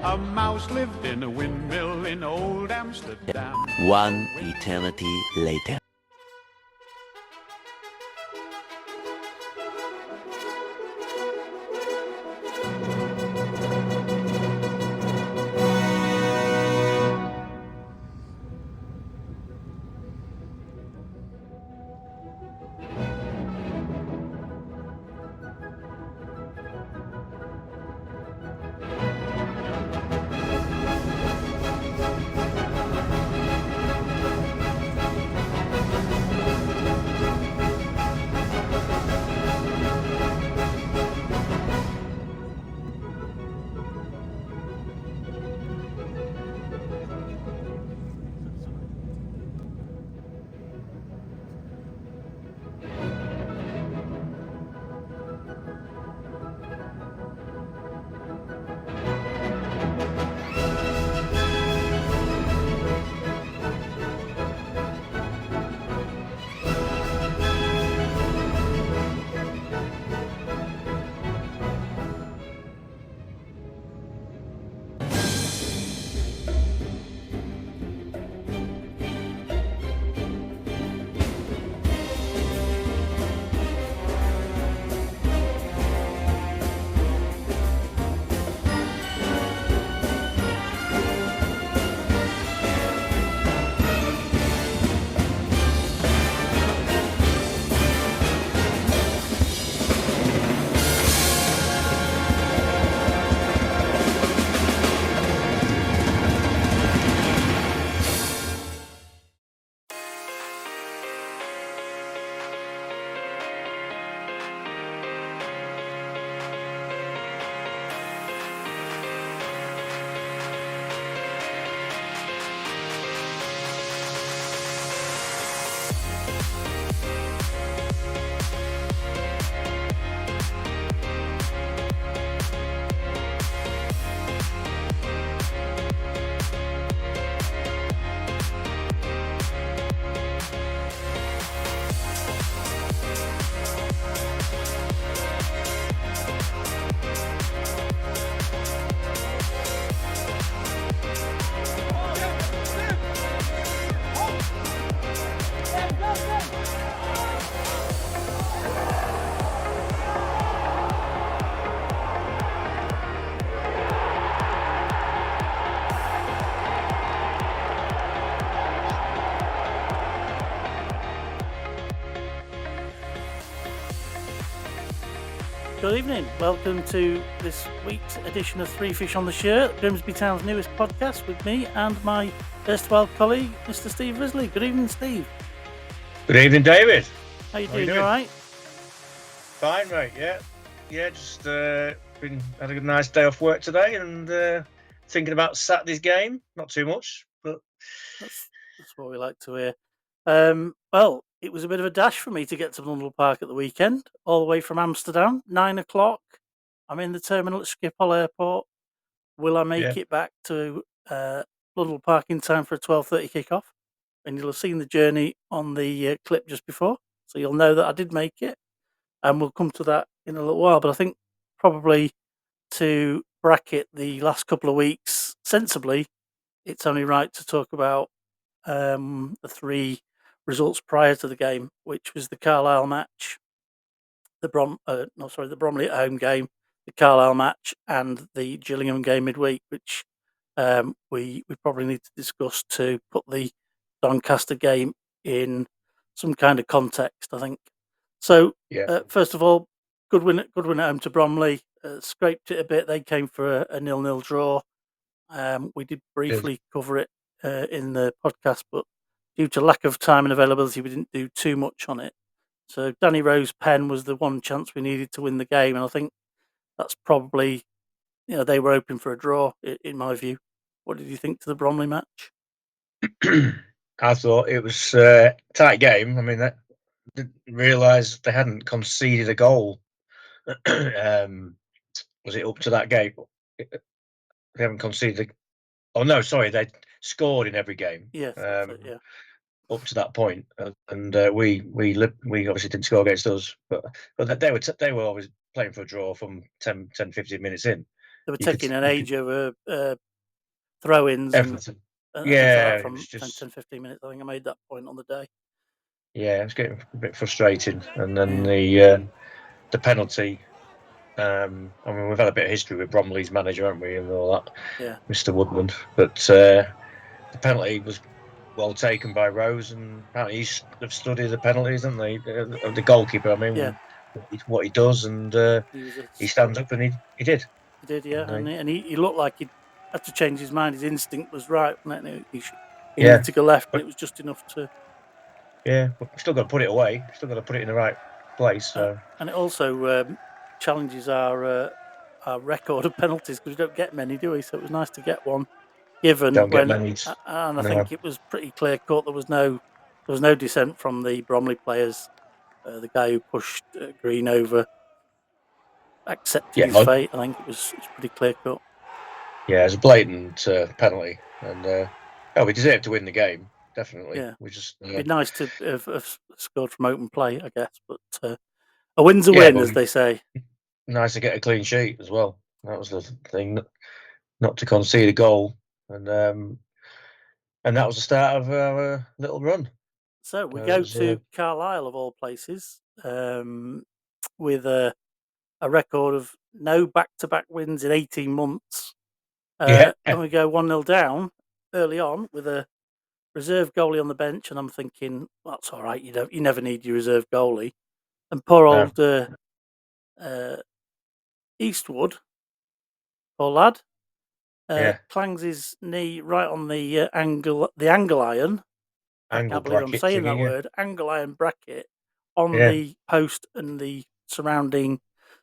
A mouse lived in a windmill in old Amsterdam. One eternity later. Good evening. Welcome to this week's edition of Three Fish on the Shirt, Grimsby Town's newest podcast, with me and my erstwhile colleague, Mr. Steve Risley. Good evening, Steve. Good evening, David. How you doing? You all right? Fine, mate. Yeah. Just had a nice day off work today, and thinking about Saturday's game. Not too much, but That's what we like to hear. Well, it was a bit of a dash for me to get to Blundell Park at the weekend, all the way from Amsterdam. 9 o'clock. I'm in the terminal at Schiphol Airport. Will I make it back to Blundell Park in time for a 12:30 kickoff? And you'll have seen the journey on the clip just before, so you'll know that I did make it. And we'll come to that in a little while. But I think probably to bracket the last couple of weeks sensibly, it's only right to talk about the three results prior to the game, which was the Carlisle match, the Bromley at home game, the Carlisle match, and the Gillingham game midweek, which we probably need to discuss to put the Doncaster game in some kind of context, I think. So, first of all, good win at home to Bromley. Scraped it a bit. They came for a 0-0 draw. We did briefly cover it in the podcast, but due to lack of time and availability, we didn't do too much on it. So Danny Rowe's pen was the one chance we needed to win the game, and I think that's probably, they were hoping for a draw, in my view. What did you think to the Bromley match? I thought it was a tight game. I mean, I didn't realise they hadn't conceded a goal. Was it up to that game? They haven't conceded. Oh no, sorry, they scored in every game. Yes, that's it, yeah. Up to that point, and we obviously didn't score against us, but they were always playing for a draw from 10, 15 minutes in. they were you could, taking an you age could over throw-ins and everything. things like Yeah, that it from was 10, just 15 minutes. I think I made that point on the day. yeah, it was getting a bit frustrating. And then Yeah. the penalty. I mean, we've had a bit of history with Bromley's manager, haven't we, and all that, Yeah. Mr. Woodland. But the penalty was well taken by Rose, and apparently they've studied the penalties, haven't they? The goalkeeper, I mean, Yeah. what he does, and He was he stands up, and he did. He did, yeah, And, and he looked like he had to change his mind. His instinct was right, wasn't it? He yeah, needed to go left, and but it was just enough to. yeah, but we've still got to put it away. We've still got to put it in the right place. So And it also challenges our record of penalties because we don't get many, do we? So it was nice to get one given don't get when, many. and I No. think it was pretty clear cut. There was no dissent from the Bromley players. The guy who pushed Green over accepted Yeah, his fate. I think it's pretty clear cut. yeah, it's a blatant penalty, and we deserve to win the game. Definitely, Yeah, we just it'd be nice to have scored from open play, I guess, but a win's a yeah, win, but as they say. nice to get a clean sheet as well. That was the thing, not to concede a goal, and that was the start of our little run. So we It go was, to Carlisle, of all places, with a record of no back-to-back wins in 18 months. yeah, And we go 1-0 down early on with a reserve goalie on the bench, and I'm thinking, well, that's all right. You never need your reserve goalie. And poor no, old Eastwood, poor lad, yeah, clangs his knee right on the angle iron. I angle can't believe I'm bracket saying that thingy, yeah, word. Angle iron bracket on yeah, the post and the surrounding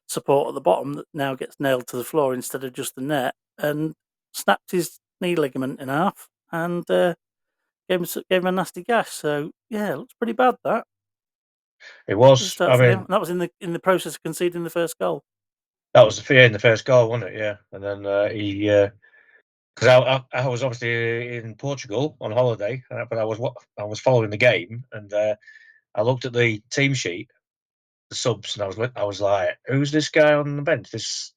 support at the bottom that now gets nailed to the floor instead of just the net, and snapped his knee ligament in half and gave him a nasty gash. So yeah, it looks pretty bad that it at the was. start I for him. mean, And that was in the process of conceding the first goal. that was the fear in the first goal, wasn't it? Yeah, and then he. Because I was obviously in Portugal on holiday, but I was following the game, and I looked at the team sheet, the subs, and I was like, "Who's this guy on the bench? This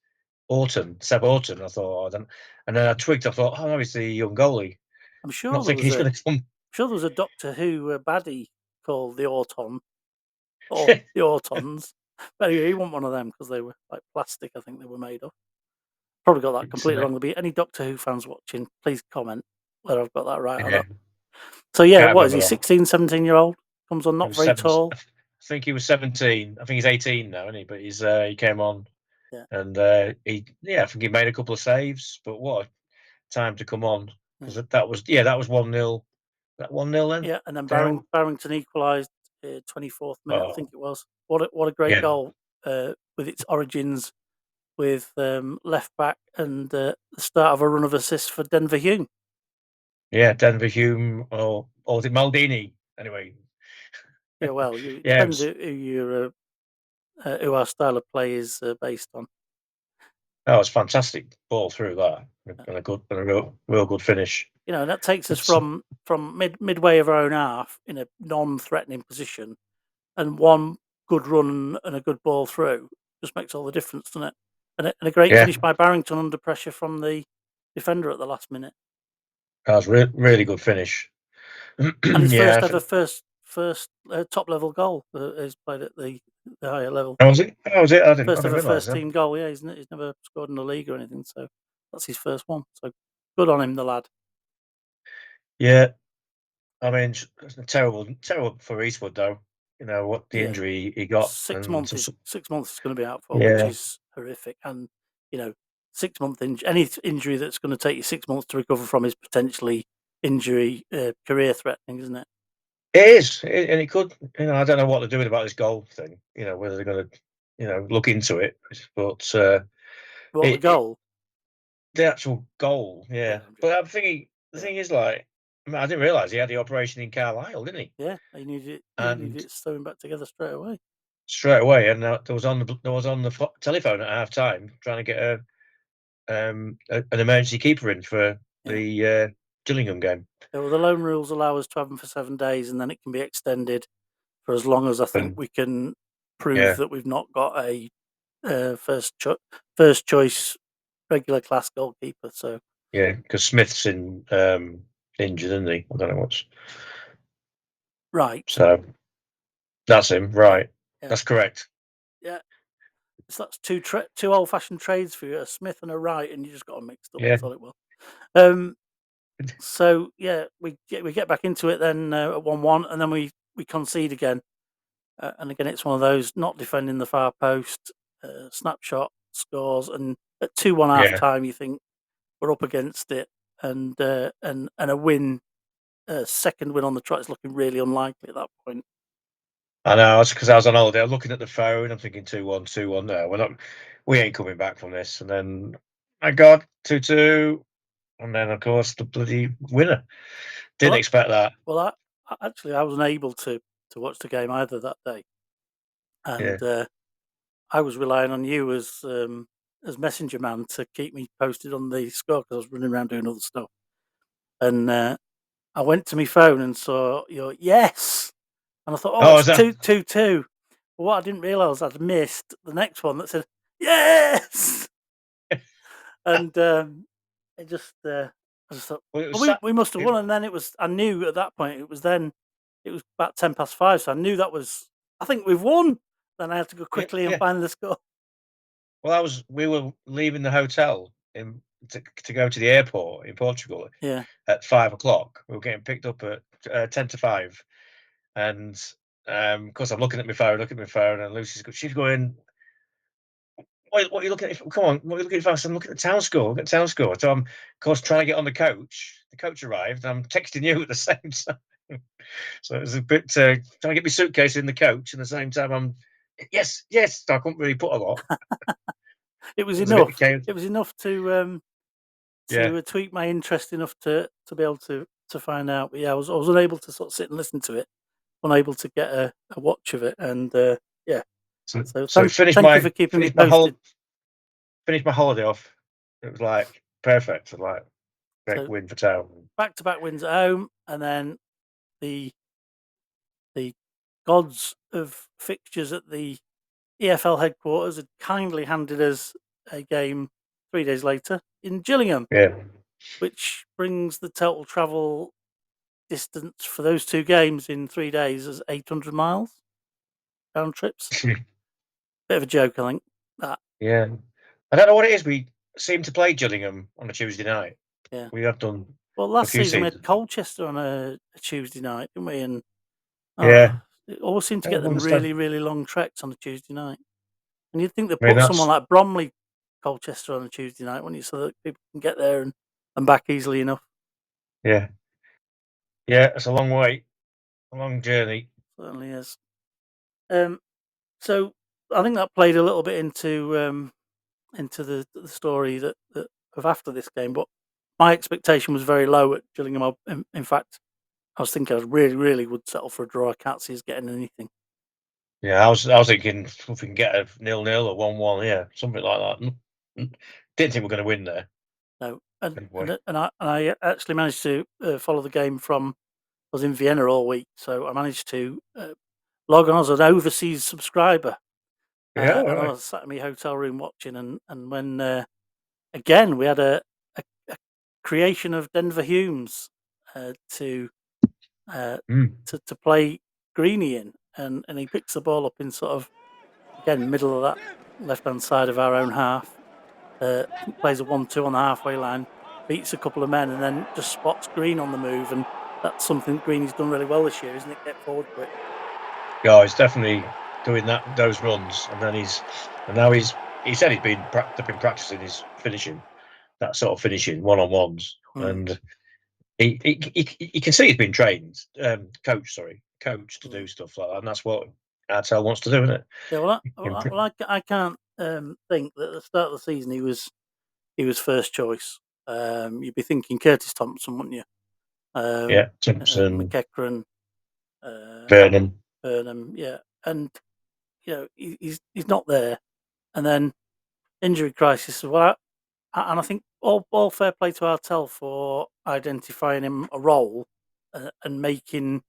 Seb Orton." I thought, oh, and then I twigged. I thought, "Oh, no, he's the young goalie." I'm sure Not there thinking was he's a going to come. sure there was a Doctor Who baddie called the Auton or the Autons. But anyway, he wasn't one of them because they were like plastic. I think they were made of. Probably got that completely wrong. There'll be any Doctor Who fans watching, please comment whether I've got that right or Yeah, not. So yeah, can't what is he? remember that. 16, 17-year-old comes on, He not was very seven. tall. I think he was 17. I think he's 18 now, isn't he? But he came on, Yeah, and I think he made a couple of saves. But what a time to come on, yeah, because that was 1-0. That 1-0 then yeah. And then down. Barrington equalised 24th minute, I think Oh it was. What a great yeah, goal with its origins with left back and the start of a run of assists for Denver Hume. yeah. Denver Hume or was it Maldini? Anyway, Yeah, well, it yeah, it depends was, who our style of play is based on. that was fantastic ball through that, and a real good finish. And that takes us It's, from midway of our own half in a non-threatening position, and one good run and a good ball through just makes all the difference, doesn't it? And a great yeah, finish by Barrington under pressure from the defender at the last minute, that was really good finish. and his Yeah, first ever first top level goal is played at the higher level. that was it. That was it. I First didn't ever realise first that. team goal. Yeah, he's never scored in the league or anything, so that's his first one. So good on him, the lad. Yeah, I mean, it's terrible for Eastwood though. You know what the Yeah, injury he got, six and months is 6 months is going to be out for, which yeah, is horrific. And 6 month any injury that's going to take you 6 months to recover from is potentially injury career threatening, isn't it? it is, and it could. I don't know what they're doing about this goal thing. Whether they're going to, look into it, but What the it goal? the actual goal, Yeah, yeah. I'm But joking. I'm thinking the Yeah, thing is like, I mean, I didn't realise he had the operation in Carlisle, didn't he? yeah. You needed And it sewing back together straight away. straight away, and there was on the telephone at half time trying to get an emergency keeper in for Yeah. the Gillingham game, Yeah, well, the loan rules allow us to have them for 7 days, and then it can be extended for as long as I think and we can prove yeah, that we've not got a first choice regular class goalkeeper. So Yeah, because Smith's injured, isn't he? I don't know what's. right, So that's him, right? yeah, That's correct. yeah. So that's two old-fashioned trades for you, a Smith and a Wright, and you just got them mixed up. Yeah, I thought it was. So yeah, we get back into it then at 1-1, and then we concede again, and again it's one of those not defending the far post, snapshot scores, and at 2-1 half yeah. time you think we're up against it, and a win, second win on the trot is looking really unlikely at that point. I know, it's because I was on holiday. I'm looking at the phone. I'm thinking 2-1, 2-1. No, we ain't coming back from this. And then I got 2-2, and then of course the bloody winner. Didn't expect that. Well, I wasn't able to watch the game either that day, Yeah, and I was relying on you as messenger man to keep me posted on the score because I was running around doing other stuff. And I went to my phone and saw your yes, and I thought, oh, Oh, it's is that? 2-2. But what I didn't realise, I'd missed the next one that said yes, and it just I just thought, Well, it was well, sat. we must have won. And then I knew at that point it was about 5:10, so I knew that was. I think we've won. Then I had to go Yeah, quickly and yeah. find the score. Well, we were leaving the hotel to go to the airport in Portugal Yeah. at 5 o'clock. We were getting picked up at 10 to 5, and of course I'm looking at my phone, and she's going, what are you looking at? Come on, what are you looking at? I'm looking at the town score. Look at the town score. So I'm, of course, trying to get on the coach. The coach arrived, and I'm texting you at the same time. So it was a bit trying to get my suitcase in the coach, and at the same time I'm, yes, yes. So I couldn't really put a lot. It was It was a bit enough. chaos. It was enough to Yeah. tweak my interest enough to be able to find out. But yeah, I was unable to sort of sit and listen to it, unable to get a watch of it, and yeah. So So thank you for keeping me posted. finished my holiday off. It was like perfect. It was like great So win for town. back-to-back wins at home, and then the gods of fixtures at the EFL headquarters had kindly handed us a game 3 days later in Gillingham, Yeah. which brings the total travel distance for those two games in 3 days as 800 miles round trips. Bit of a joke, I think. That Yeah. I don't know what it is. We seem to play Gillingham on a Tuesday night. yeah. We have done Well, a last few season we had seasons. Colchester on a Tuesday night, didn't we? And Yeah. it always seemed to I get don't them understand. really, really long treks on a Tuesday night. And you'd think they'd I mean, put someone that's like Bromley Colchester on a Tuesday night, wouldn't you, so that people can get there and back easily enough. yeah. Yeah, it's a long way, a long journey. Certainly is. So I think that played a little bit into the story that of after this game, but my expectation was very low at Gillingham. In fact, I was thinking I really, really would settle for a draw. I can't see us getting anything. Yeah, I was thinking if we can get a 0-0 or 1-1, yeah, something like that. Didn't think we're going to win there. No, and Anyway. I actually managed to follow the game from. I was in Vienna all week, so I managed to log on as an overseas subscriber, Yeah, all and I right. was sat in my hotel room watching. And when again we had a creation of Denver Humes to Mm. to play Greeny in, and he picks the ball up in sort of again middle of that left hand side of our own half. Plays a 1-2 on the halfway line, beats a couple of men, and then just spots Green on the move, and that's something Greeny's done really well this year, isn't it? Get forward quick. Yeah, he's definitely doing those runs, and then he said they've been practicing his finishing, that sort of finishing one-on-ones, and he can see he's been trained, coached to do stuff like that, and that's what Artell wants to do, isn't it? Yeah, I can't think that at the start of the season he was first choice. You'd be thinking Curtis Thompson, wouldn't you? Yeah, Simpson, McEachran, Burnham. Burnham, yeah, and he's not there, and then injury crisis. Well, and I think all fair play to Artell for identifying him a role and making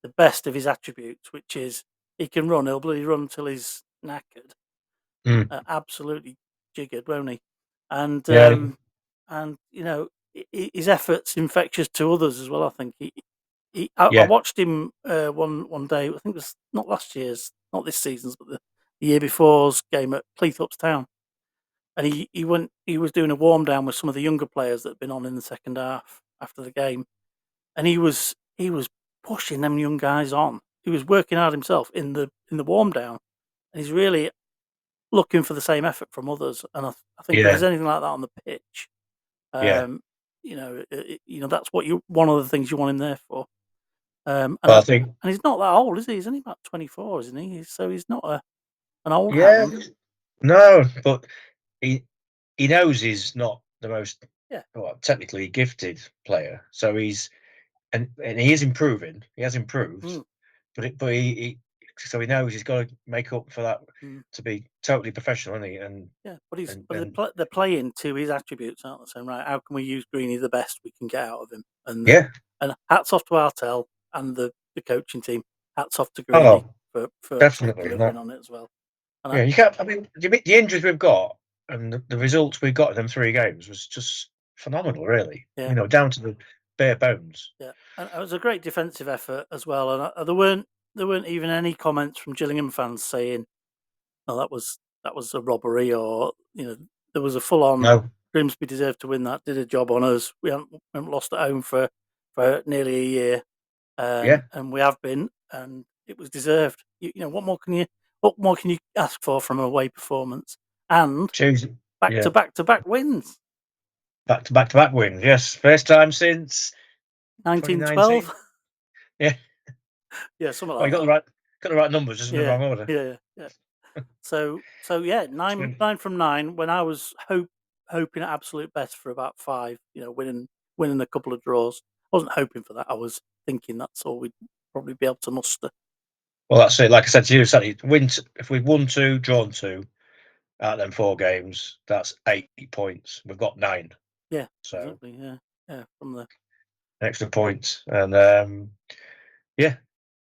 the best of his attributes, which is he can run. He'll bloody run till he's knackered. Mm. Absolutely jiggered, won't he? and Yeah. and his efforts infectious to others as well. I think I Yeah. watched him one day. I think it was not last year's, not this season's, but the year before's game at Cleethorpes Town. And he was doing a warm down with some of the younger players that had been on in the second half after the game, and he was pushing them young guys on. He was working hard himself in the warm down, and he's really looking for the same effort from others. And I think if Yeah. there's anything like that on the pitch, Yeah. that's what one of the things you want him there for. And Well, I think. and he's not that old, is he? He's only about 24, isn't he? So he's not an old Yeah. hand. No, but he knows he's not the most Yeah. technically gifted player. So and he is improving. He has improved, Mm, but so he knows he's got to make up for that mm. to be totally professional, isn't he? And Yeah, and, but and they're playing to his attributes, aren't they? Saying, right, how can we use Greeny the best we can get out of him? yeah. And hats off to Artel and the coaching team. Hats off to Greeny Oh, for definitely. delivering on it as well. And Yeah, you can't. I mean, the injuries we've got and the results we got in them 3 games was just phenomenal, really. yeah, Down to the bare bones. yeah, and it was a great defensive effort as well. And there weren't even any comments from Gillingham fans saying, "Oh, that was a robbery," or there was a full on No, Grimsby deserved to win that. Did a job on us. We haven't lost at home for nearly a year. yeah, And we have been, and it was deserved. What more can you ask for from an away performance? And Tuesday, back yeah, to back to back wins. back to back wins. Yes, first time since 2019. 1912. Yeah, Yeah, something well, like you that. got the right numbers, just in the Yeah, wrong order. yeah. So yeah, nine So, nine from nine. When I was hoping at absolute best for about five, winning a couple of draws. I wasn't hoping for that. I was thinking that's all we'd probably be able to muster. well, that's it. Like I said to you, Sally, if we've won 2, drawn 2 out of them 4 games, that's 8 points. We've got 9, Yeah, so exactly. Yeah. From the extra points, and yeah,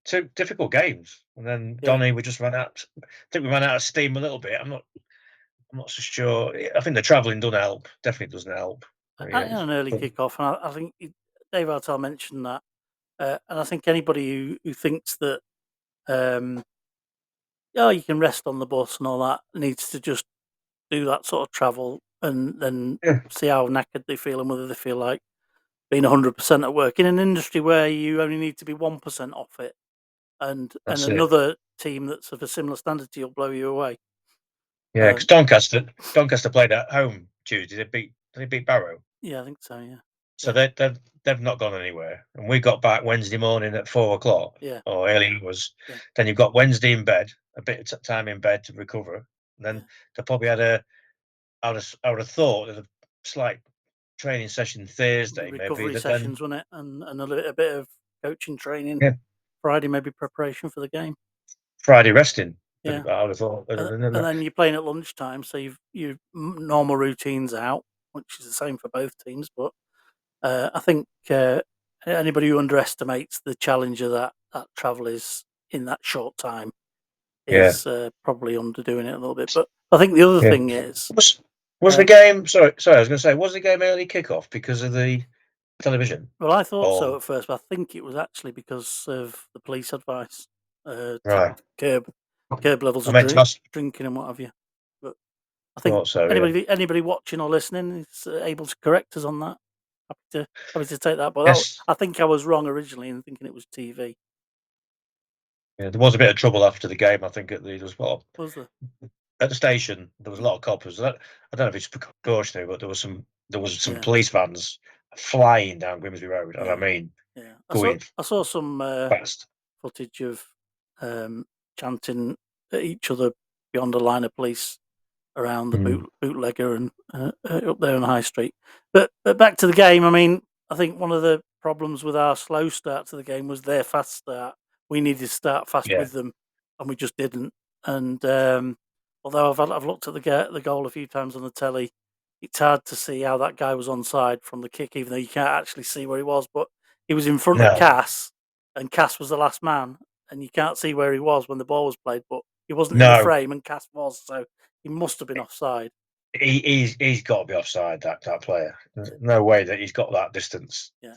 2 difficult games, and then yeah. Donny, we just ran out. I think we ran out of steam a little bit. I'm not so sure. I think the travelling doesn't help. Definitely doesn't help. Yeah, An early kick-off, and I think Dave Artell mentioned that, and I think anybody who thinks that you can rest on the bus and all that needs to just do that sort of travel and then yeah, see how knackered they feel and whether they feel like being 100% at work in an industry where you only need to be 1% off it, and that's it. another team that's of a similar standard to you will blow you away. Yeah, because Doncaster played at home Tuesday. They beat Barrow, Yeah, I think so. Yeah, so yeah, they've not gone anywhere. And we got back Wednesday morning at 4 o'clock yeah, or early was. yeah, Then you've got Wednesday in bed, a bit of time in bed to recover. And then yeah. they probably had I would have thought that a slight training session The Thursday, maybe recovery that then sessions, wasn't it, and a bit of coaching training yeah, Friday, maybe preparation for the game. Friday resting. I Yeah, would have thought. and then you're playing at lunchtime, so your normal routines out, which is the same for both teams. But I think anybody who underestimates the challenge of that travel is in that short time Yeah, is probably underdoing it a little bit. But I think the other yeah. thing is, Was the uh, game? Sorry. I was going to say, was the game early kickoff because of the television? well, I thought so Or at first, but I think it was actually because of the police advice to right? curb levels I of meant to ask. drinking and what have you. But I think Thought so. Yeah. anybody watching or listening is able to correct us on that. Happy to take that. But Yes. I think I was wrong originally in thinking it was TV. Yeah, there was a bit of trouble after the game. I think Was there? at the station. There was a lot of coppers. I don't know if it's precautionary, but there was some Yeah, police vans flying down Grimsby Road, and I yeah, mean yeah. going I saw some fast. footage of chanting at each other beyond a line of police around the Mm. bootlegger and up there on High Street. But back to the game. I mean, I think one of the problems with our slow start to the game was their fast start. We needed to start fast Yeah. with them, and we just didn't. And although I've looked at the goal a few times on the telly, it's hard to see how that guy was onside from the kick, even though you can't actually see where he was. But he was in front of No. Cass, and Cass was the last man, and you can't see where he was when the ball was played. But he wasn't in the No. frame, and Cass was, so he must have been offside. He's got to be offside. That player. There's no way that he's got that distance. Yeah.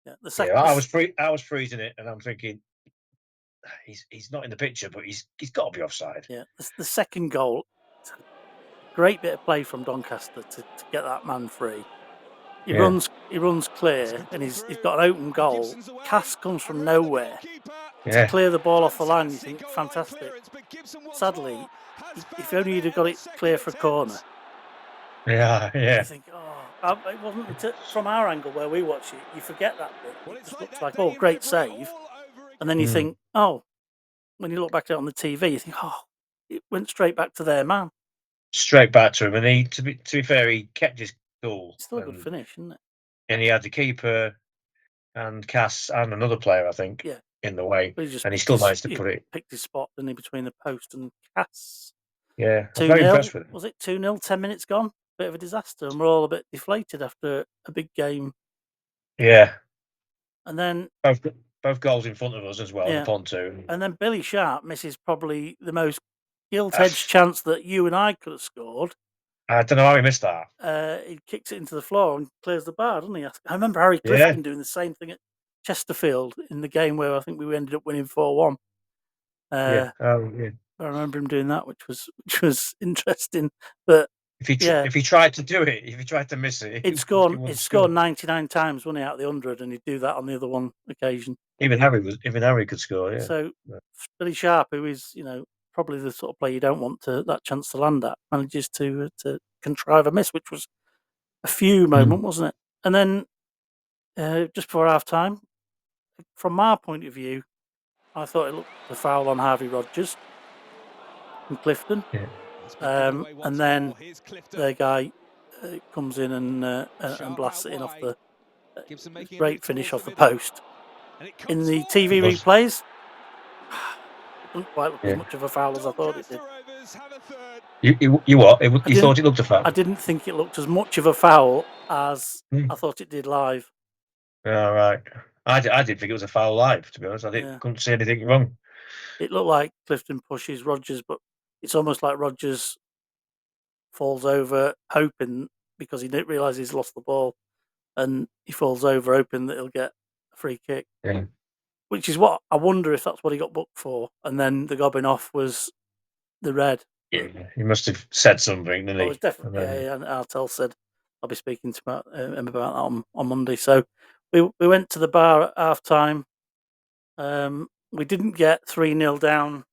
The Yeah, second, I was freezing it, and I'm thinking he's not in the picture, but he's got to be offside. yeah, the second goal, great bit of play from Doncaster to get that man free. He runs clear, and he's got an open goal. Cass comes from nowhere to clear the ball off the line. You think fantastic. Sadly, if only he'd have got it clear for a corner. Yeah. You think, it wasn't from our angle where we watch it. You forget that bit. It just looks like, great save, and then you think, when you look back at it on the TV, you think, it went straight back to their man. Straight back to him, and he, to be fair, he kept his cool. It's still a good finish, isn't it? And he had the keeper and Cass and another player, I think, in the way, and he still managed to put it. Picked his spot, didn't he, between the post and Cass. Yeah, I'm very impressed with him. Was it 2-0? 10 minutes gone. Bit of a disaster, and we're all a bit deflated after a big game. Yeah, and then both goals in front of us as well. The pontoon, and then Billy Sharp misses probably the most gilt-edged chance that you and I could have scored. I don't know how he missed that. He kicks it into the floor and clears the bar, doesn't he? I remember Harry Clifton doing the same thing at Chesterfield in the game where I think we ended up winning 4-1. I remember him doing that, which was interesting. But if he tried to do it, if he tried to miss it, he'd scored 99 times, wouldn't he, out of the 100, and he'd do that on the other one occasion. Even Harry could score. Yeah. So Billy Sharp, who is probably the sort of player you don't want that chance to land at, manages to contrive a miss, which was a few moment, wasn't it? And then just before half time, from my point of view, I thought it looked a foul on Harvey Rodgers from Clifton. And then the guy comes in and blasts it in off the great finish off the post. In the TV replays, it didn't quite look as much of a foul as I thought it did. You what? You thought it looked a foul? I didn't think it looked as much of a foul as I thought it did live. All right. I didn't think it was a foul live, to be honest. Couldn't see anything wrong. It looked like Clifton pushes Rodgers, but it's almost like Rodgers falls over hoping, because he didn't realise he's lost the ball, and he falls over hoping that he'll get a free kick. Yeah. Which is what I wonder if that's what he got booked for, and then the gobbing off was the red. Yeah, he must have said something, didn't he? It was definitely, and Artel said I'll be speaking to him about that on Monday. So we went to the bar at half time. We didn't get 3-0 down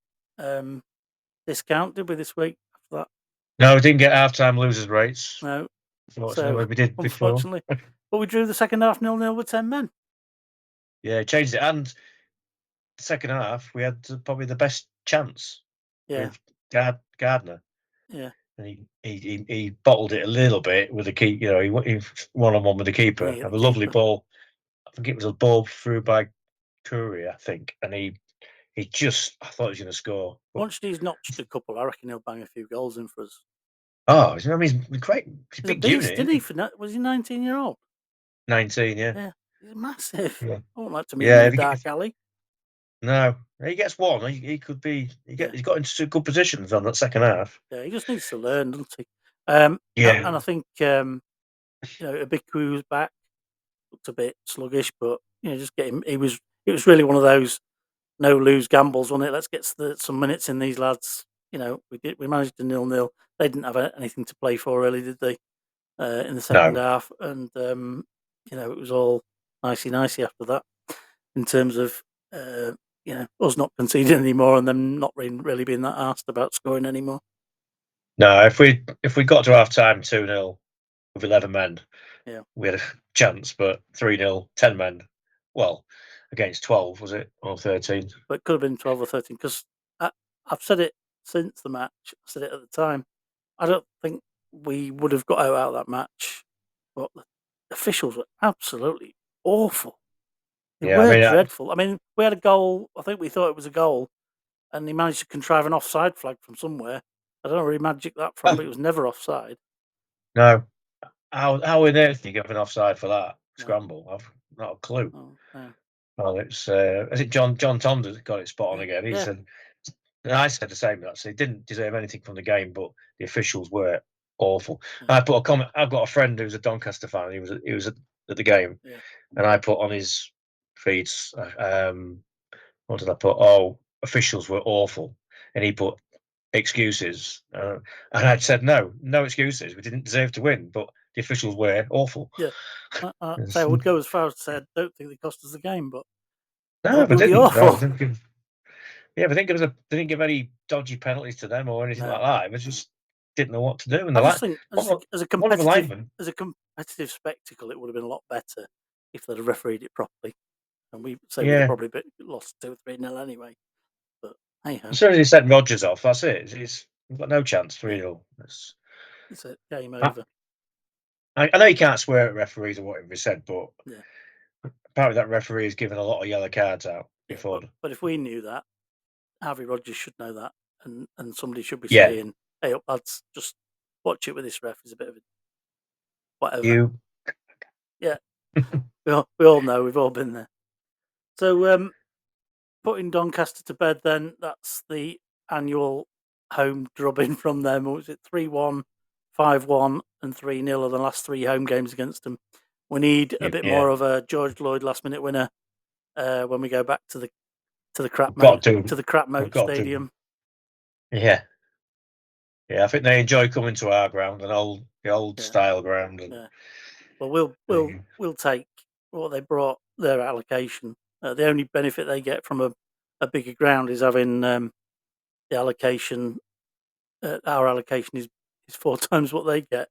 discount, did we, this week after that? No, we didn't get half-time losers rates. No. Unfortunately, we did before. Unfortunately. But we drew the second half 0-0 with 10 men. Yeah, changed it. And the second half, we had probably the best chance with Gardner. Yeah. And he bottled it a little bit with the keeper. He one-on-one with the keeper. Have a lovely ball. I think it was a ball through by Curry, I think. And he just, I thought he was going to score. Once he's notched a couple, I reckon he'll bang a few goals in for us. Oh, he's great. He's a big unit. Didn't he? Was he 19-year-old? 19, yeah. Yeah, he's massive. Yeah. I wouldn't like to meet him in the dark alley. No, he gets one. He could be. He's got into good positions on that second half. Yeah, he just needs to learn, doesn't he? And I think Ibiku was back. Looked a bit sluggish, but just get him. It was really one of those no lose gambles, wasn't it? Let's get some minutes in these lads. We managed to 0-0. They didn't have anything to play for, really, did they? In the second half, and it was all nicey after that. In terms of us not conceding anymore, and them not really being that arsed about scoring anymore. No, if we got to half time 2-0 with 11 men, we had a chance. But 3-0, 10 men. Well, against 12, was it, or 13? But it could have been 12 or 13, because I've said it since the match. I said it at the time. I don't think we would have got out of that match, but the officials were absolutely awful. They were dreadful. I mean, we had a goal. I think we thought it was a goal, and he managed to contrive an offside flag from somewhere. I don't know where he magicked that from, but it was never offside. No. How on earth do you get an offside for that scramble? I've not a clue. Oh, no. Well, it's is it John Tom that got it spot on again? He said, and I said the same. Actually, didn't deserve anything from the game, but the officials were awful. Yeah. I put a comment. I've got a friend who's a Doncaster fan. He was at the game, Yeah. and I put on his feeds. What did I put? Oh, officials were awful, and he put excuses, and I'd said no excuses. We didn't deserve to win, but the officials were awful. Yeah. I would go as far as to say I don't think they cost us the game, but they No, were but bloody didn't. No, awful. they didn't give. Yeah, but they didn't give any dodgy penalties to them or anything No, like that. It was just didn't know what to do. And I just think one of as a one of the linemen. competitive spectacle, it would have been a lot better if they'd have refereed it properly. And we'd have Yeah, probably lost 2-3-0 anyway. But hey ho, as soon as he sent Rogers off, that's it. We've got no chance, 3-0. it's a game I, over. I know you can't swear at referees or whatever he said, but Yeah. apparently that referee has given a lot of yellow cards out Yeah, before. but if we knew that, Harvey Rogers should know that, and somebody should be Yeah. saying, "Hey, up, lads, just watch it with this ref. Is a bit of a whatever." You. Yeah, we all know. We've all been there. So, putting Doncaster to bed, then that's the annual home drubbing from them. What was it 3-1, 5-1, and 3-0 are the last three home games against them. We need a bit more of a George Lloyd last minute winner when we go back to the crap Got moat to. to the crap We've moat got to. stadium. Yeah. Yeah, I think they enjoy coming to our ground, the old Yeah. style ground. And Yeah. Well, we'll take what they brought their allocation. The only benefit they get from a bigger ground is having the allocation. Our allocation is 4 times what they get,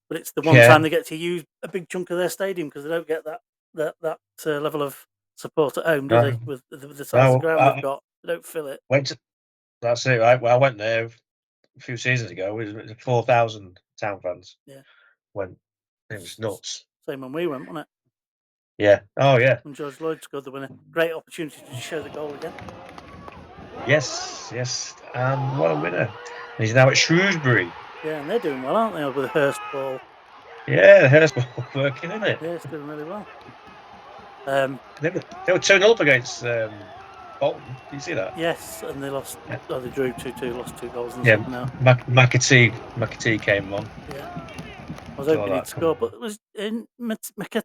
but it's the one time they get to use a big chunk of their stadium because they don't get that level of support at home, do they? With the size of the ground they've got, they don't fill it. That's it. I went there a few seasons ago. It was 4,000 town fans. Yeah, It was nuts. same when we went, wasn't it? Yeah. Oh, yeah. When George Lloyd scored the winner, great opportunity to show the goal again. Yes. And what a winner! And he's now at Shrewsbury. Yeah, and they're doing well, aren't they? With the Hurst ball. Yeah, the Hurst ball working, isn't it? Yeah, it's doing really well. They were 2-0 up against Bolton. Did you see that? Yes, and they lost. Yeah. Oh, they drew 2-2, lost 2 goals in the Yeah, second half. McAtee came on. Yeah, I was hoping he'd score, but it was in Matete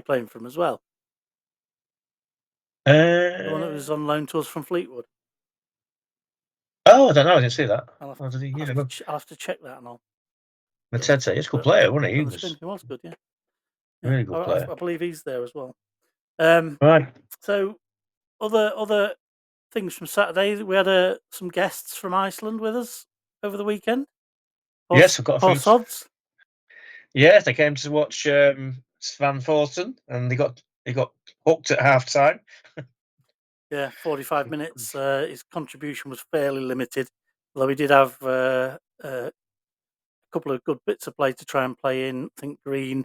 playing for him as well. The one that was on loan to us from Fleetwood. Oh, I don't know. I didn't see that. I'll Oh, did he? Yeah, have to check that and all. Matete, he's a good player, wasn't he? He was good, yeah. Really good player. I believe he's there as well. Right. So, other things from Saturday. We had some guests from Iceland with us over the weekend. Yes, I've got a few. Sods. Yes, they came to watch Svan Thornton, and they got hooked at half time. Yeah, 45 minutes. His contribution was fairly limited, although he did have a couple of good bits of play to try and play in. I think Green,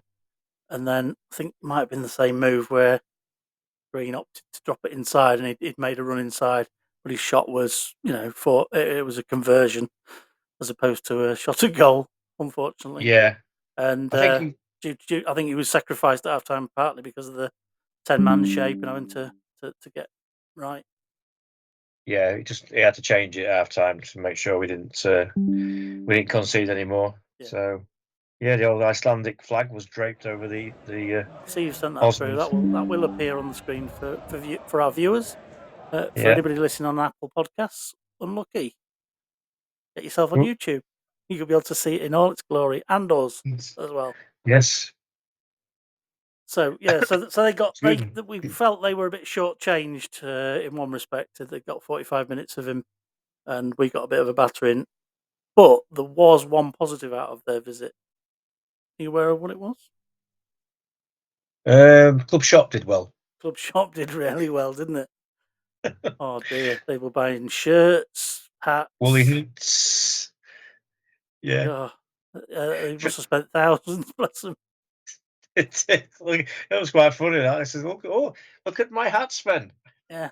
and then I think it might have been the same move where Green opted to drop it inside, and he'd made a run inside, but his shot was, it was a conversion as opposed to a shot at goal, unfortunately. Yeah, and I think I think he was sacrificed at half time partly because of the 10-man shape and having to get right. Yeah, he had to change it at half time to make sure we didn't concede anymore. Yeah. So yeah, the old Icelandic flag was draped over the. See, you've sent that through. That will appear on the screen for our viewers. For anybody listening on Apple Podcasts, unlucky. Get yourself on YouTube. You could be able to see it in all its glory and us as well. Yes. So yeah, so they got we felt they were a bit shortchanged in one respect. They got 45 minutes of him, and we got a bit of a battering. But there was one positive out of their visit. Are you aware of what it was? Club Shop did well. Club Shop did really well, didn't it? Oh dear, they were buying shirts, hats, woolly hoots. Yeah. Oh, they must have spent thousands, bless them. It was quite funny. That I said, look at my hat spend. Yeah.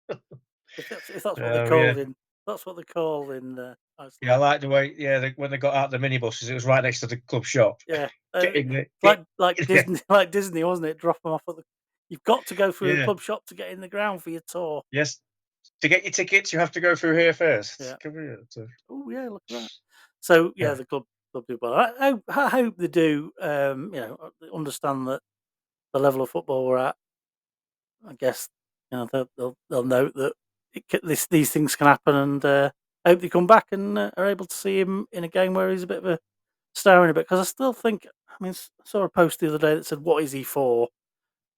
if that's what they called in. That's what they called in Iceland. Yeah, I like the way. When they got out the minibuses, it was right next to the club shop. Yeah, like Disney, like Disney, wasn't it? Drop them off at the. You've got to go through the club shop to get in the ground for your tour. Yes, to get your tickets, you have to go through here first. Yeah. Come here. Oh yeah, look at that. So Yeah. the club do well. I hope they do. Understand that the level of football we're at. I guess they'll note that these things can happen, and I hope they come back and are able to see him in a game where he's a bit of a star in a bit. Because I still think, I mean, I saw a post the other day that said, "What is he for?"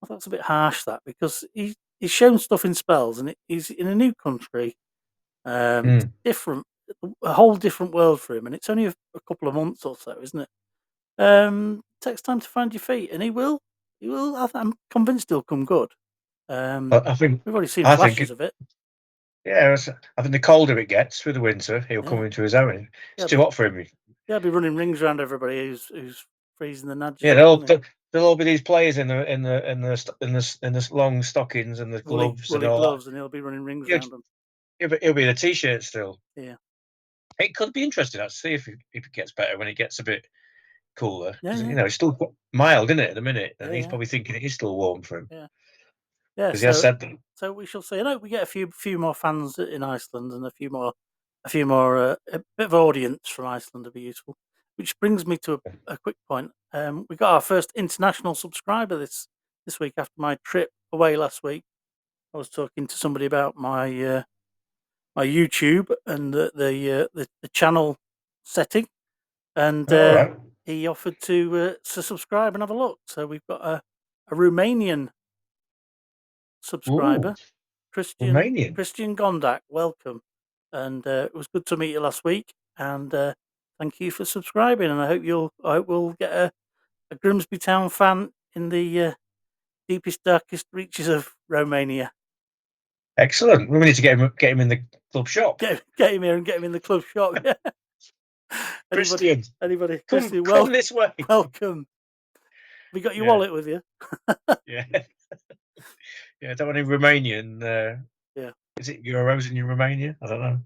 I thought it's a bit harsh that because he's shown stuff in spells, and he's in a new country, different, a whole different world for him, and it's only a couple of months or so, isn't it? Takes time to find your feet, and he will. He will. I'm convinced he'll come good. I think. We've already seen I think. flashes of it. Yeah, I think the colder it gets through the winter, he'll come Yeah. into his own. It's Yeah, too hot for him. He'll be running rings around everybody who's freezing the nudges Yeah, off, won't he? there'll all be these players in the long stockings and the gloves and Woolly all gloves, and he'll be running rings that. around them. He'll be in a t-shirt still. Yeah. It could be interesting to see if it gets better when it gets a bit cooler because Yeah. it's still quite mild, isn't it, at the minute? And he's Yeah. probably thinking it is still warm for him Yeah. because he has said that. So we shall see. I know we get a few more fans in Iceland, and a few more a bit of audience from Iceland would be useful. Which brings me to a quick point. We got our first international subscriber this week after my trip away last week. I was talking to somebody about my my YouTube and the channel setting, and All right. he offered to subscribe and have a look. So we've got a Romanian Ooh, subscriber, Christian Romanian. Gondak. Welcome, and it was good to meet you last week. And thank you for subscribing. And I hope we'll get a Grimsby Town fan in the deepest, darkest reaches of Romania. Excellent. We need to get him in the club shop. Get him here and get him in the club shop. Christian, Anybody, come Christian, this way. welcome. Have you got your Yeah. wallet with you? Yeah. Yeah, I don't want any Romanian. Yeah. Is it euros in Romania? I don't know.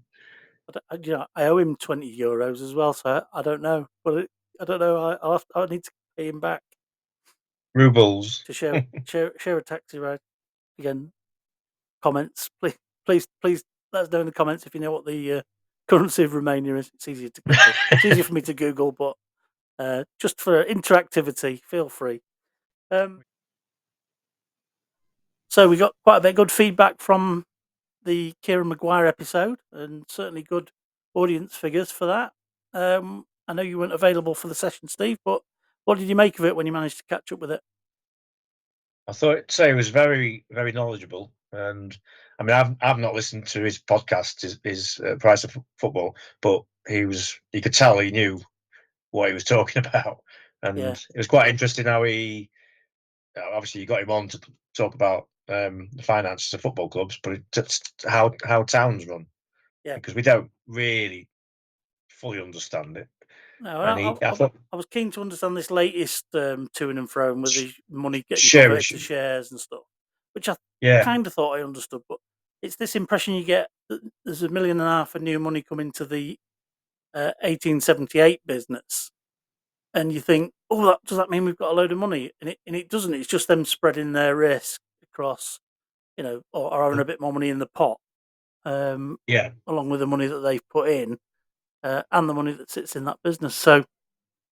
I owe him €20 as well, so I don't know. But I don't know. I need to pay him back Rubles. to share a taxi ride. Again, comments, please let us know in the comments if you know what the currency of Romania is. It's easier to Google. It's easier for me to Google, but just for interactivity, feel free. So we got quite a bit of good feedback from the Kieran Maguire episode, and certainly good audience figures for that. I know you weren't available for the session, Steve, but what did you make of it when you managed to catch up with it? I thought say he was very, very knowledgeable, and I mean, I've not listened to his podcast, his Price of Football, but you could tell he knew what he was talking about, and Yeah. it was quite interesting how he obviously you got him on to talk about the finances of football clubs, but just how towns run, because we don't really fully understand it. No, And I thought I was keen to understand this latest to and fro with the money getting share converted to issue. shares and stuff, which I Yeah, kind of thought I understood, but it's this impression you get that there's $1.5 million of new money coming to the 1878 business, and you think, oh, does that mean we've got a load of money? And it doesn't. It's just them spreading their risk across, or having a bit more money in the pot, yeah. along with the money that they've put in and the money that sits in that business. So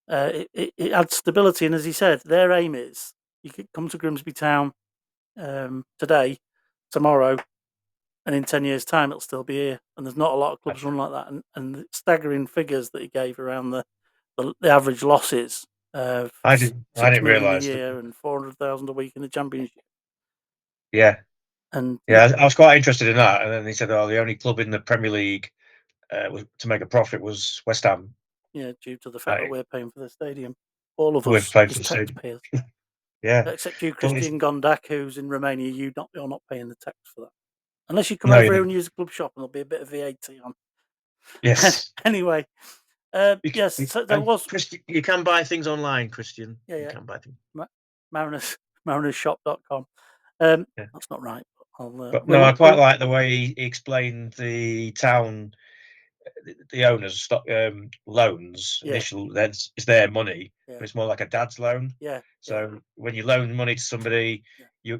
it adds stability. And as he said, their aim is you could come to Grimsby Town today, tomorrow, and in 10 years' time, it'll still be here. And there's not a lot of clubs run like that. And the staggering figures that he gave around the average losses of I 6 didn't million a realise that. year and 400,000 a week in the championship. Yeah, And I was quite interested in that. And then he said, "Oh, the only club in the Premier League to make a profit was West Ham." due to the fact that we're paying for the stadium, all of We've us played for as the stadium. taxpayers, Yeah, except you, but Christian Gondak, who's in Romania. You're not paying the tax for that, unless you come no, over you here know, and use the club shop, and there'll be a bit of VAT on. yes. Anyway, yes, so there And was Christian, you can buy things online, Christian. Yeah. You can buy things. Marinersshop.com. Yeah. That's not right. But no, I quite like the way he explained the town, the owners' stock loans. Yeah. Initial, that's it's their money, Yeah. but it's more like a dad's loan. Yeah. So when you loan money to somebody, Yeah.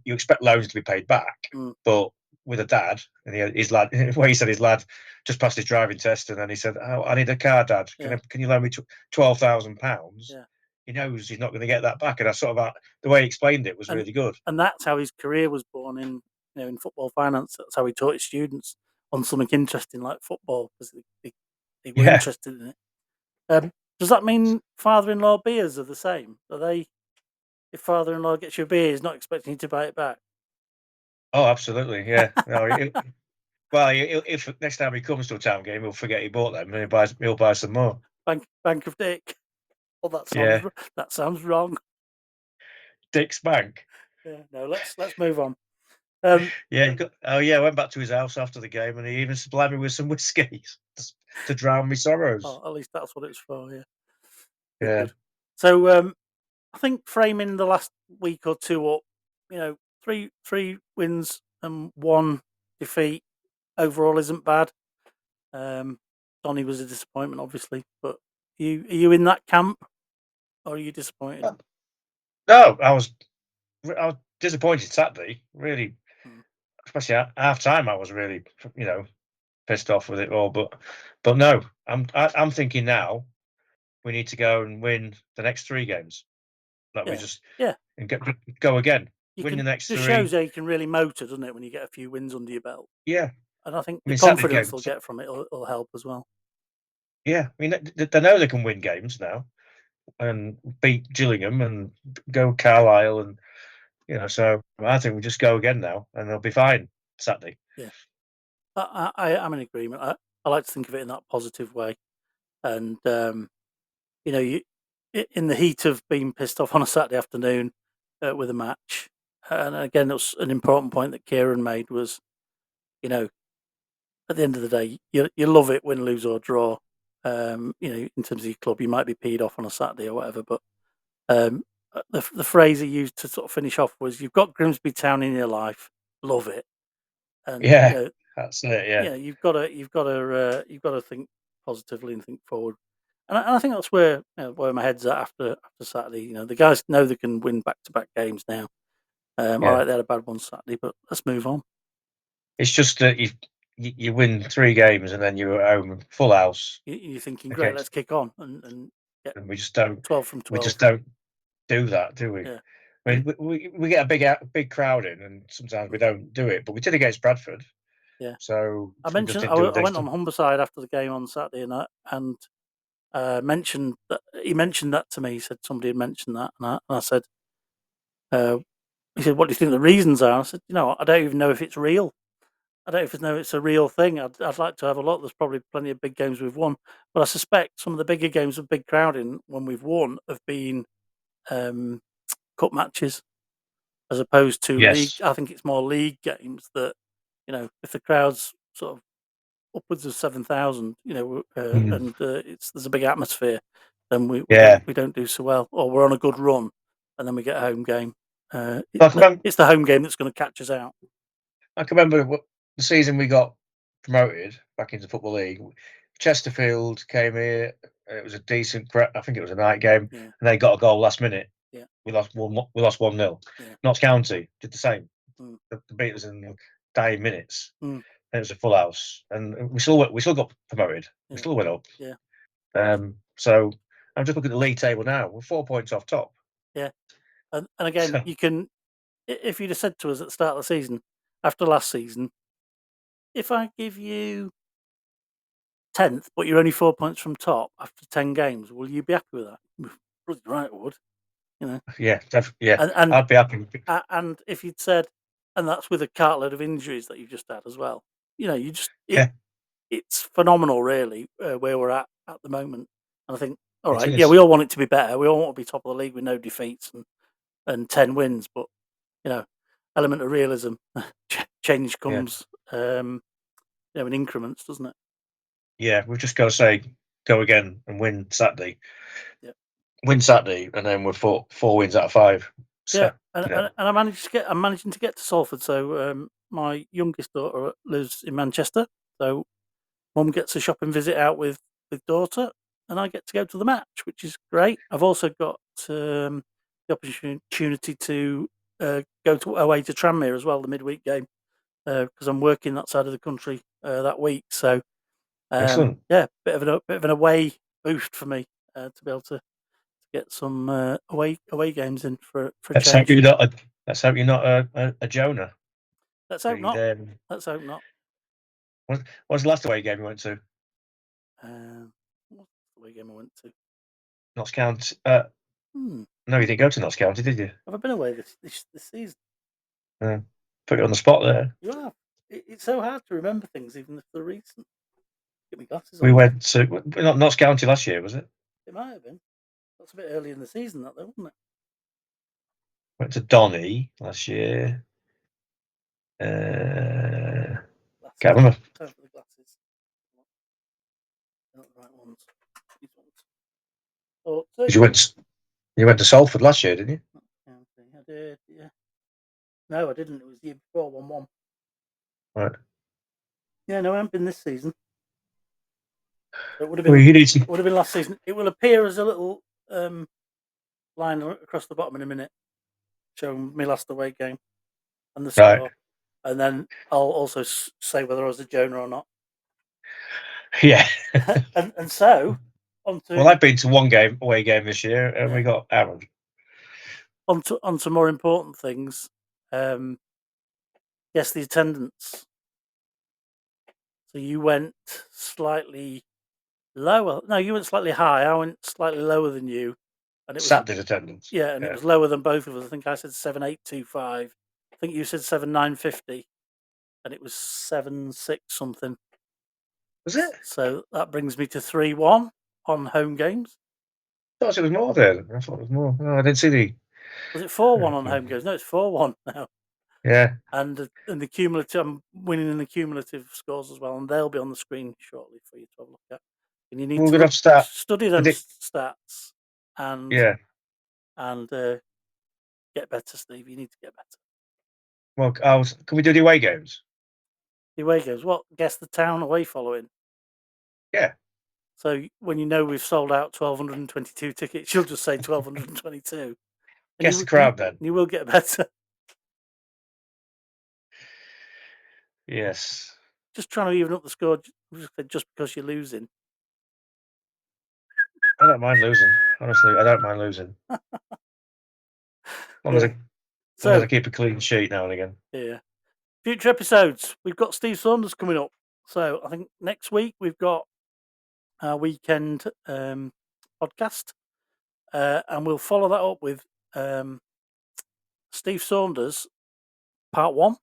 you expect loans to be paid back, Mm. but with a dad, and his lad, where he said his lad just passed his driving test, and then he said, "Oh, I need a car, Dad. Can you loan me £12,000?" Yeah. He knows he's not going to get that back, and I sort of the way he explained it was really good. And that's how his career was born in football finance. That's how he taught his students on something interesting like football because they were interested in it. Does that mean father-in-law beers are the same? Are they? If father-in-law gets you a beer, he's not expecting you to buy it back. Oh, absolutely, yeah. No, well, if next time he comes to a town game, he'll forget he bought them, and he'll buy some more. Bank of Dick. Oh, Yeah, that sounds wrong. Dick's Bank. Yeah, no. Let's move on. Yeah, I went back to his house after the game, and he even supplied me with some whiskey to drown my sorrows. Oh, at least that's what it's for. Yeah. Yeah. Good. So I think framing the last week or two up, three wins and one defeat overall isn't bad. Donny was a disappointment, obviously, but are you in that camp, or are you disappointed? No, I was disappointed Saturday. Really, Mm. especially at half time, I was really pissed off with it all. But no, I'm thinking now we need to go and win the next 3 games. Like we just and go again, win the next Just 3. shows how you can really motor, doesn't it, when you get a few wins under your belt? Yeah, And I think I the mean Saturday confidence game. they'll get from it will help as well. Yeah, I mean they know they can win games now and beat Gillingham and go Carlisle and so I think we just go again now and they'll be fine Saturday. Yeah, I'm in agreement. I like to think of it in that positive way, and you in the heat of being pissed off on a Saturday afternoon with a match, and again, it was an important point that Kieran made was, at the end of the day, you love it, win, lose or draw. In terms of your club, you might be peed off on a Saturday or whatever, but the phrase he used to sort of finish off was, "You've got Grimsby Town in your life, love it," and Yeah, that's it. Yeah, you've got to think positively and think forward. And I think that's where my head's at after Saturday. The guys know they can win back-to-back games now. All right, they had a bad one Saturday, but let's move on. It's just that you win 3 games and then you're at home full house. You're thinking, great, let's kick on and get and we just don't 12 from 12. we just don't do that, do we? Yeah. I mean, we get a big crowd in, and sometimes we don't do it, but we did against Bradford. Yeah. So I we just mentioned didn't do it I went on Humberside after the game on Saturday, and mentioned that he mentioned that to me. He said somebody had mentioned that, and I said, he said, "What do you think the reasons are?" I said, I don't even know if it's real. I don't even know it's a real thing. I'd like to have a lot. There's probably plenty of big games we've won, but I suspect some of the bigger games with big crowd in when we've won have been cup matches as opposed to league. Yes. I think it's more league games that, if the crowd's sort of upwards of 7,000, and there's a big atmosphere, then we don't do so well, or we're on a good run, and then we get a home game. It's the home game that's going to catch us out. I can remember the season we got promoted back into Football League. Chesterfield came here. It was a decent. I think it was a night game, and they got a goal last minute. Yeah, we lost 1-0. Yeah. Notts County did the same. Mm. They beat us in dying minutes. Mm. And it was a full house, and we still got promoted. Yeah. We still went up. Yeah. So I'm just looking at the league table now. We're 4 points off top. Yeah, and again, you can, if you'd have said to us at the start of the season, after last season, if I give you 10th, but you're only 4 points from top after 10 games, will you be happy with that? Bloody right, I would. Yeah, yeah. And I'd be happy. And if you'd said, and that's with a cartload of injuries that you've just had as well, it's phenomenal, really, where we're at the moment. And I think, all right, we all want it to be better. We all want to be top of the league with no defeats and 10 wins, but element of realism, change comes, in increments, doesn't it? Yeah, we've just got to say go again and win Saturday. Yeah. Win Saturday, and then we're 4 wins out of 5. So, and I'm managing to get to Salford. So my youngest daughter lives in Manchester, so Mum gets a shopping visit out with daughter, and I get to go to the match, which is great. I've also got the opportunity to go away to Tranmere as well, the midweek game, because I'm working that side of the country that week. So Excellent. yeah, bit of an away boost for me to be able to get some away games in for a Let's hope change. you're not a Jonah. Let's hope not. The, Let's hope not. what's the last away game you went to? What's the away game I went to? Notts County. Hmm. No, you didn't go to Notts County, did you? Have I been away this season? Put you on the spot there. You have. It's so hard to remember things, even if they're recent. Get my glasses on. We went to not Notts County last year, was it? It might have been. That's a bit early in the season, that though, wasn't it? Went to Donny last year. Can't remember. Time for the glasses. They're not the right ones. These ones. Oh, You went to Salford last year, didn't you? I did, yeah. No, I didn't. It was the year before 1-1. Right. Yeah, no, I haven't been this season. So it would have Well, been. you need to. It would have been last season. It will appear as a little line across the bottom in a minute, showing my last away game and the score, Right. and then I'll also say whether I was a Jonah or not. Yeah. and so onto. Well, I've been to one away game this year, and we got hammered. Onto more important things. Yes, the attendance. So you went slightly lower. No, you went slightly high. I went slightly lower than you. And it was Saturday attendance. Yeah, and it was lower than both of us. I think I said 7,825. I think you said 7,950, and it was 7,6 something. Was it? So that brings me to 3-1 on home games. I thought it was more there. I thought it was more. No, I didn't see the. Was it 4-1 on home games? No, it's 4-1 now. Yeah. And the cumulative, I'm winning in the cumulative scores as well, and they'll be on the screen shortly for you to have a look at. And you need to study them stats and get better, Steve. You need to get better. Well, can we do the away games? The away games. What? Guess the town away following. Yeah. So when you know we've sold out 1,222 tickets, you'll just say 1,222. Guess the crowd then. You will get better. Yes. Just trying to even up the score just because you're losing. I don't mind losing. Honestly, I don't mind losing. As long as I keep a clean sheet now and again. Yeah. Future episodes. We've got Steve Saunders coming up. So I think next week we've got our weekend podcast. And we'll follow that up with Steve Saunders part 1.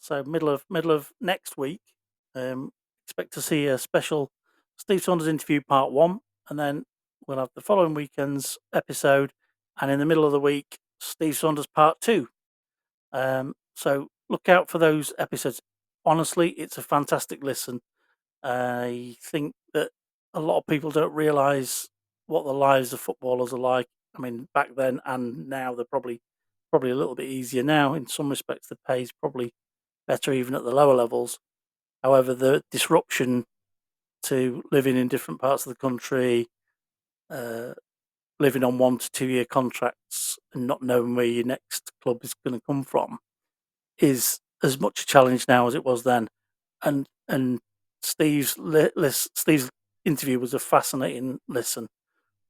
So middle of next week, expect to see a special Steve Saunders interview part 1, and then we'll have the following weekend's episode, and in the middle of the week, Steve Saunders part 2. So look out for those episodes. Honestly, it's a fantastic listen. I think that a lot of people don't realise what the lives of footballers are like. I mean, back then and now, they're probably a little bit easier now. In some respects, the pay is probably better even at the lower levels. However, the disruption to living in different parts of the country, living on 1 to 2 year contracts and not knowing where your next club is going to come from is as much a challenge now as it was then. And Steve's interview was a fascinating listen,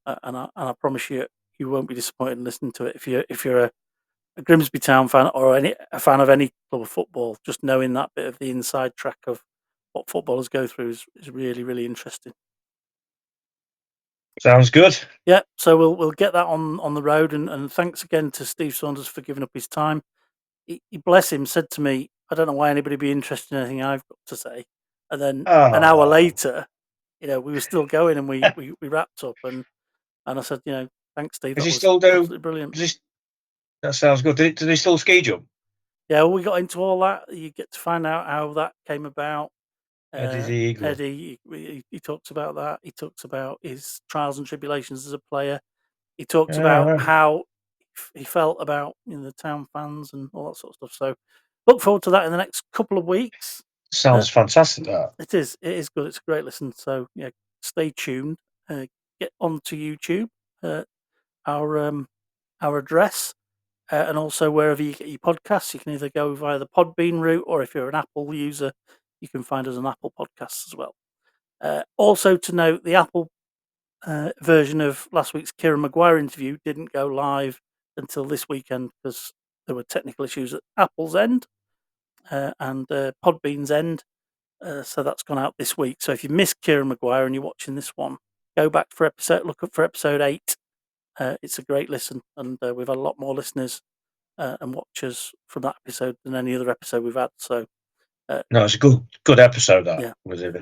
and I promise you won't be disappointed in listening to it. If you're a Grimsby Town fan or a fan of any club of football, just knowing that bit of the inside track of what footballers go through is really, really interesting. Sounds good. Yeah, so we'll get that on the road, and thanks again to Steve Saunders for giving up his time. He bless him, said to me, I don't know why anybody would be interested in anything I've got to say. And then an hour later, we were still going, and we wrapped up, and I said, thanks, Steve. Does that he was still do? Absolutely brilliant. That sounds good. Do they still ski jump? Yeah, we got into all that. You get to find out how that came about. Eddie the Eagle. Eddie, he talks about that. He talks about his trials and tribulations as a player. He talks about how he felt about the town fans and all that sort of stuff. So look forward to that in the next couple of weeks. Sounds fantastic. That it is good. It's a great listen. So yeah, stay tuned. Get onto YouTube. Our address and also wherever you get your podcasts. You can either go via the Podbean route, or if you're an Apple user, you can find us on Apple Podcasts as well. Also to note, the Apple version of last week's Kieran Maguire interview didn't go live until this weekend because there were technical issues at Apple's end and Podbean's end. So that's gone out this week. So if you missed Kieran Maguire and you're watching this one, go back for look up for episode 8. It's a great listen, and we've had a lot more listeners and watchers from that episode than any other episode we've had. So no, it's a good episode. That yeah. was it.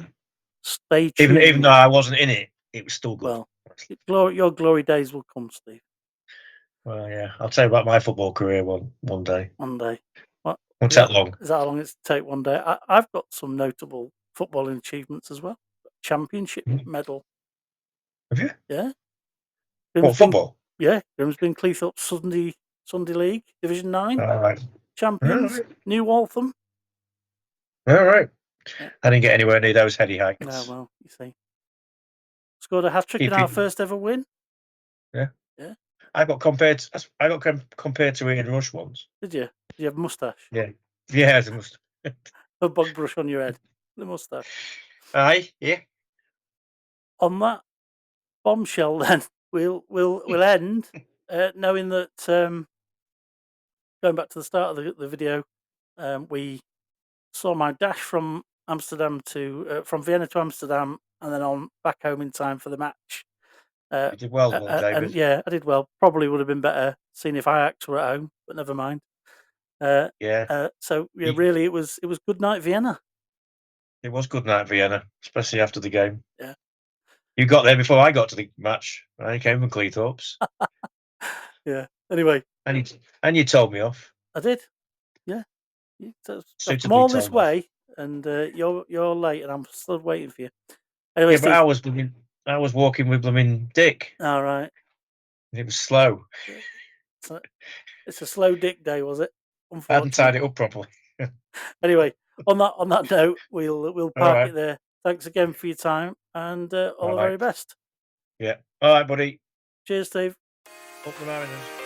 Stay tuned. Even though I wasn't in it, it was still good. Well, your glory days will come, Steve. Well, yeah, I'll tell you about my football career one day. One day. Won't take long. Is that how long it's take one day? I've got some notable footballing achievements as well. Championship medal. Have you? Yeah. Football? Yeah. Grimsby Cleethorpes Sunday League, Division 9. All right. Champions. All right. New Waltham. All right. Yeah. I didn't get anywhere near those heady heights. No, well, you see. Scored a hat-trick in our first ever win. Yeah. Yeah. I got compared to Ian Rush once. Did you? Did you have a moustache? Yeah. Yeah, the moustache. A bug brush on your head. The moustache. Aye, yeah. On that bombshell, then we'll end knowing that going back to the start of the video, we saw my dash from Amsterdam from Vienna to Amsterdam, and then on back home in time for the match. You did well, David. And yeah, I did well. Probably would have been better seeing if Ajax were at home, but never mind. Yeah. So yeah, really, it was Goodnight Vienna. It was Goodnight Vienna, especially after the game. Yeah. You got there before I got to the match. I came from Cleethorpes. Yeah. Anyway. And you told me off. I did. Yeah. I'm all this way, and you're late, and I'm still waiting for you. Anyway, yeah, but I was walking with blooming Dick. All right. It was slow. It's a slow Dick day, was it? I hadn't tied it up properly. Anyway, on that note, we'll park it there. Thanks again for your time, and all the very best. Yeah. All right, buddy. Cheers, Steve. Up the Mariners.